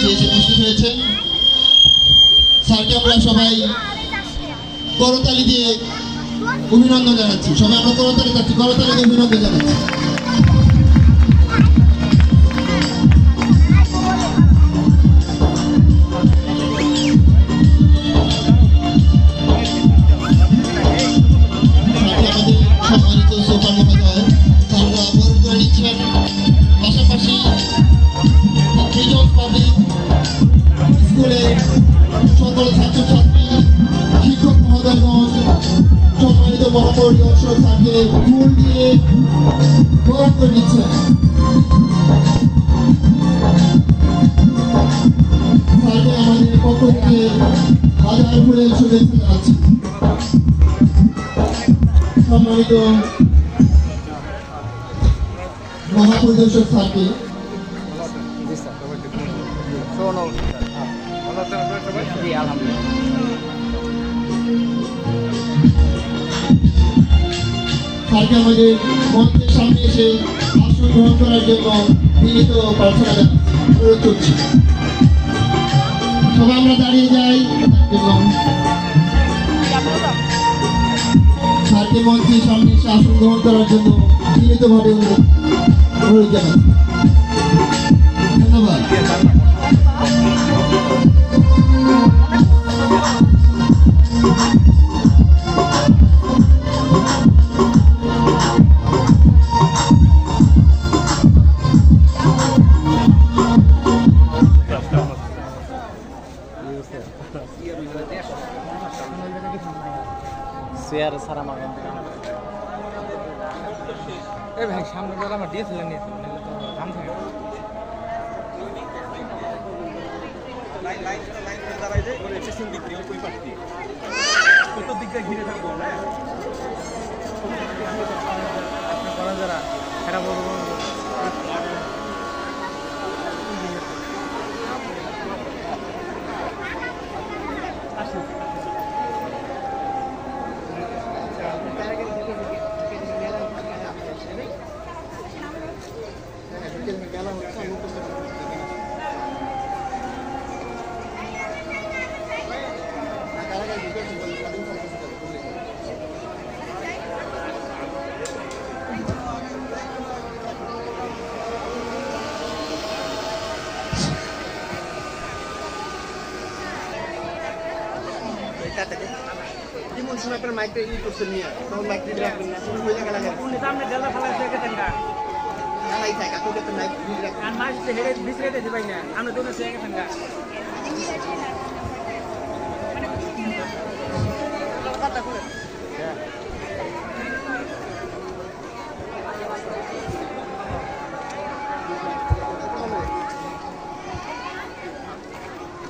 মঞ্চে এসে উপস্থিত হয়েছেন। স্যারকে আমরা সবাই করতালি দিয়ে অভিনন্দন জানাচ্ছি। সবাই আমরা করতালি দিয়ে অভিনন্দন জানাচ্ছি। সম্মানিত সুপার মহোদয় স্যাররা বরণ করে নিচ্ছেন। পাশাপাশি পাবলিক স্কুলের সকল ছাত্রছাত্রী, শিক্ষক মহোদয়গণ সম্মানিত মহাপরিদর্শক স্যারকে ফুল দিয়ে বরণ করে নিচ্ছেন। স্যারকে আমাদের পক্ষ থেকে হাজার ফুলের শুভেচ্ছা জানাচ্ছি। সম্মানিত মহাপরিদর্শক স্যারকে স্যারকে আমাদের মঞ্চের সামনে এসে আসন গ্রহণ করার জন্য বিনীত প্রার্থনা অনুরোধ করছি। সবাই আমরা দাঁড়িয়ে যাই। স্যারকে মঞ্চের সামনে এসে আসন গ্রহণ করার জন্য বিনীতভাবে অনুরোধ জানাচ্ছি। ধন্যবাদ। शेयर सारा मांगें ए भाई सामने वाला मैं डीएस लेने तो काम था लाइन करता रहे थे और एक्सेसिंग दिख रही है कोई बात नहीं तो दिख गया घिरे था बोल रहा है आपने कौन जरा खराब हो गया আপনার মাইকটা ইউজ করছেন নিয়ে তখন মাইক দিতে রাখবেন না শুরু হয়ে গেল না কোন সামনে জেলা ফেলা থেকে তেনকা নাই থাকে আপনি তো মাইক দিতে রাখবেন আর মাইক হেডে বিছরে দিতে পাই না আমরা দোনো থেকে তেনকা